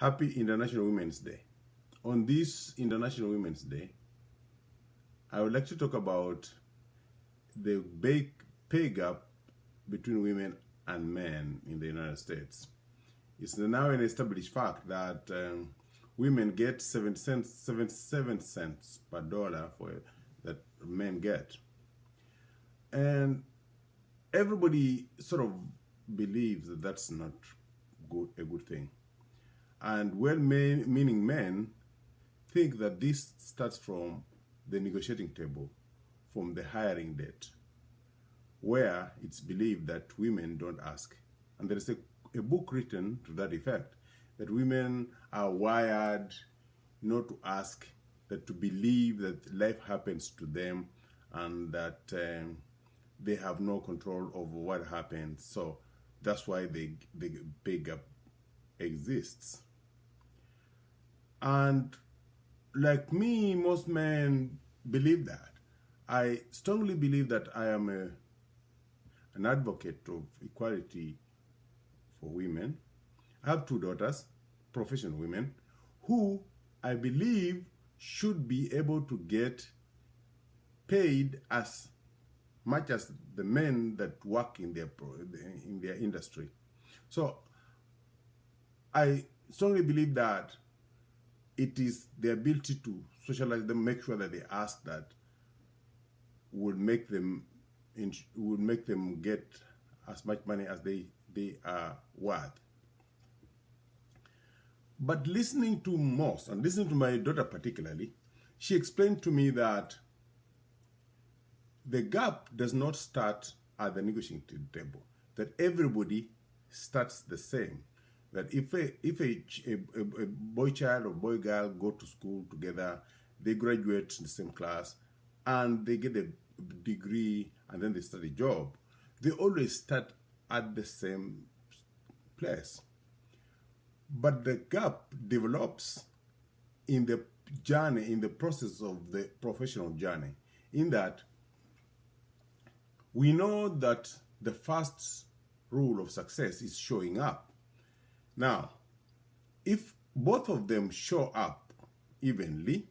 Happy International Women's Day. On this International Women's Day, I would like to talk about the big pay gap between women and men in the United States. It's now an established fact that women get 77 cents per dollar that men get. And everybody sort of believes that that's not a good thing. And well-meaning men think that this starts from the negotiating table, from the hiring date, where it's believed that women don't ask. And there is a book written to that effect, that women are wired not to ask, that to believe that life happens to them and that they have no control over what happens. So that's why the pay gap exists. And like me, most men believe that. I strongly believe that I am an advocate of equality for women. I have two daughters, professional women, who I believe should be able to get paid as much as the men that work in their industry. So I strongly believe that it is the ability to socialize them, make sure that they ask, that would make them get as much money as they are worth. But listening to most, and listening to my daughter particularly, she explained to me that the gap does not start at the negotiating table, that everybody starts the same. That if a boy child or boy girl go to school together, they graduate in the same class, and they get a degree, and then they start a job, they always start at the same place. But the gap develops in the journey, in the process of the professional journey, in that we know that the first rule of success is showing up. Now, if both of them show up evenly,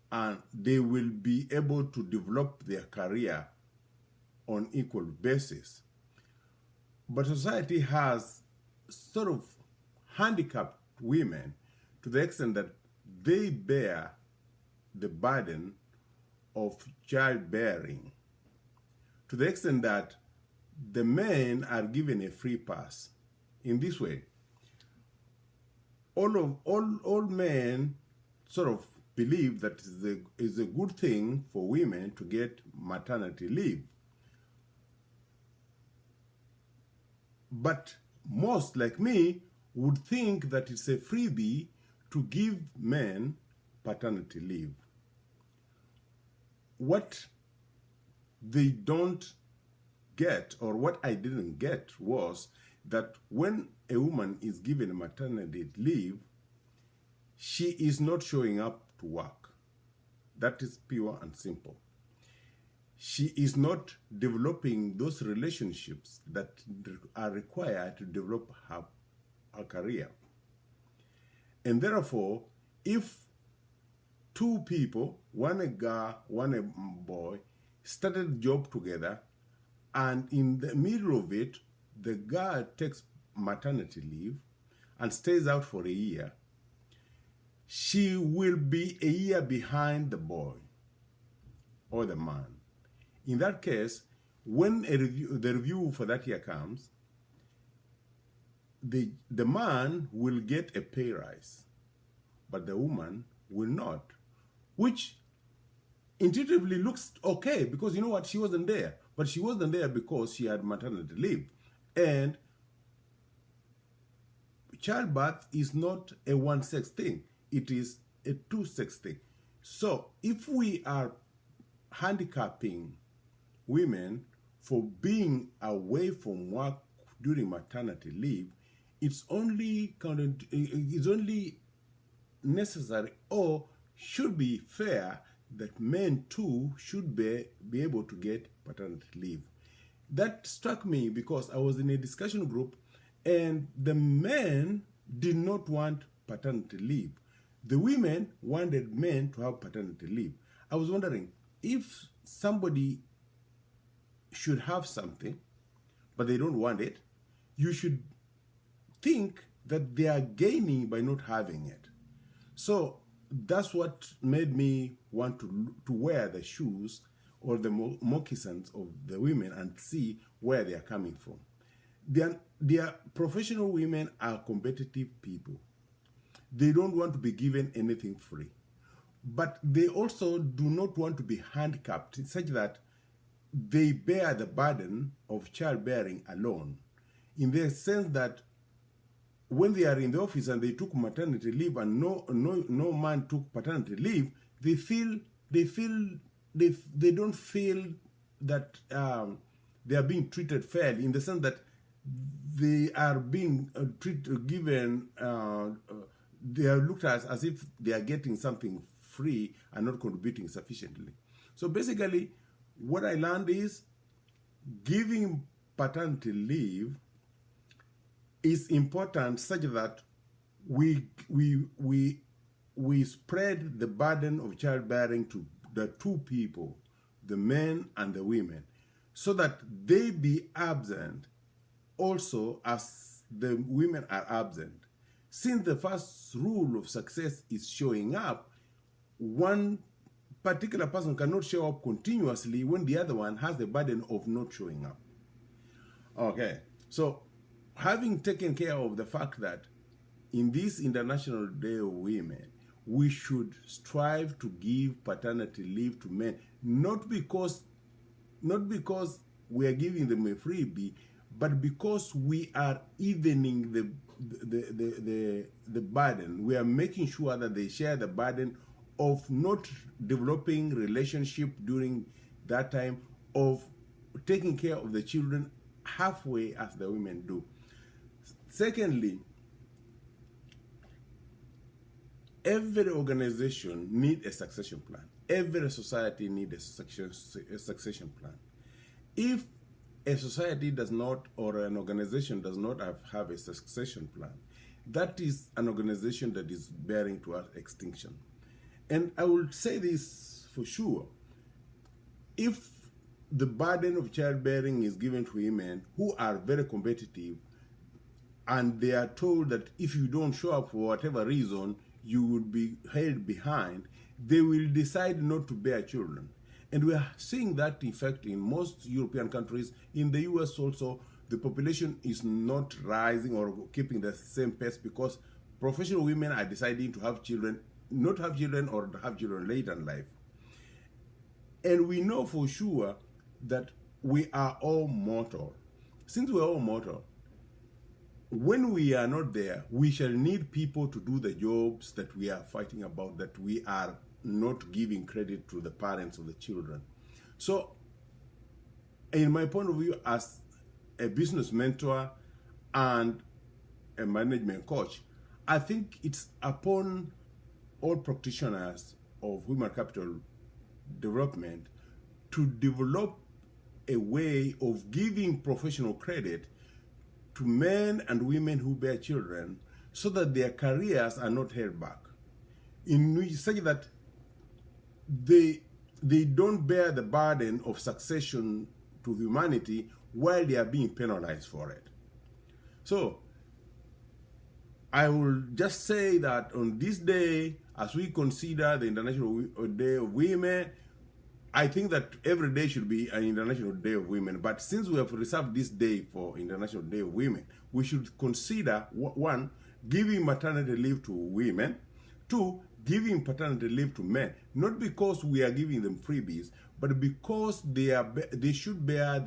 and they will be able to develop their career on equal basis. But society has sort of handicapped women to the extent that they bear the burden of childbearing, to the extent that the men are given a free pass. In this way, all men sort of believe that it's a good thing for women to get maternity leave. But most, like me, would think that it's a freebie to give men paternity leave. What they don't get, or what I didn't get, was that when a woman is given a maternity leave, she is not showing up to work. That is pure and simple. She is not developing those relationships that are required to develop her career. And therefore, if two people, one a girl, one a boy, started a job together, and in the middle of it, the girl takes maternity leave and stays out for a year, she will be a year behind the boy or the man. In that case, when the review for that year comes, the man will get a pay rise, but the woman will not, which intuitively looks okay, because you know what, she wasn't there. But she wasn't there because she had maternity leave. And childbirth is not a one-sex thing. It is a two-sex thing. So if we are handicapping women for being away from work during maternity leave, it's only necessary, or should be fair, that men too should be able to get paternity leave. That struck me because I was in a discussion group and the men did not want paternity leave. The women wanted men to have paternity leave. I was wondering if somebody should have something, but they don't want it, you should think that they are gaining by not having it. So that's what made me want to wear the shoes or the moccasins of the women and see where they are coming from. Their professional women are competitive people. They don't want to be given anything free. But they also do not want to be handicapped such that they bear the burden of childbearing alone, in the sense that when they are in the office and they took maternity leave and no man took paternity leave, they don't feel that they are being treated fairly, in the sense that they are being they are looked at as if they are getting something free and not contributing sufficiently. So basically, what I learned is giving paternity leave is important, such that we spread the burden of childbearing to the two people, the men and the women, so that they be absent also as the women are absent. Since the first rule of success is showing up, one particular person cannot show up continuously when the other one has the burden of not showing up. Okay, so having taken care of the fact that in this International Day of Women, we should strive to give paternity leave to men, not because we are giving them a freebie, but because we are evening the burden. We are making sure that they share the burden of not developing relationship during that time, of taking care of the children halfway as the women do. Secondly, every organization needs a succession plan. Every society needs a succession plan. If a society does not, or an organization does not have a succession plan, that is an organization that is bearing towards extinction. And I will say this for sure: if the burden of childbearing is given to women who are very competitive, and they are told that if you don't show up for whatever reason, you will be held behind, they will decide not to bear children. And we are seeing that effect in most European countries. In the US also, the population is not rising or keeping the same pace because professional women are deciding to have children, not have children, or have children later in life. And we know for sure that we are all mortal. Since we are all mortal, when we are not there, we shall need people to do the jobs that we are fighting about, that we are not giving credit to the parents of the children. So, in my point of view, as a business mentor and a management coach, I think it's upon all practitioners of human capital development to develop a way of giving professional credit to men and women who bear children, so that their careers are not held back, in which such that they don't bear the burden of succession to humanity while they are being penalized for it. So I will just say that on this day, as we consider the International Day of Women, I think that every day should be an International Day of Women. But since we have reserved this day for International Day of Women, we should consider, one, giving maternity leave to women, two, giving paternity leave to men, not because we are giving them freebies, but because they should bear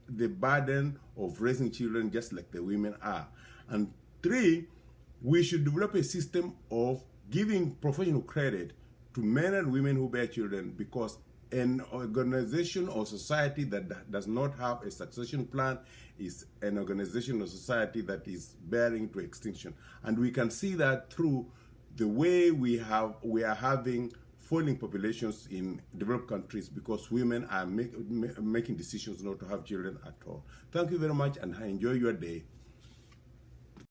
the burden of raising children just like the women are. And three, we should develop a system of giving professional credit to men and women who bear children, because an organization or society that does not have a succession plan is an organization or society that is bearing to extinction. And we can see that through the way we are having falling populations in developed countries, because women are making decisions not to have children at all. Thank you very much, and enjoy your day.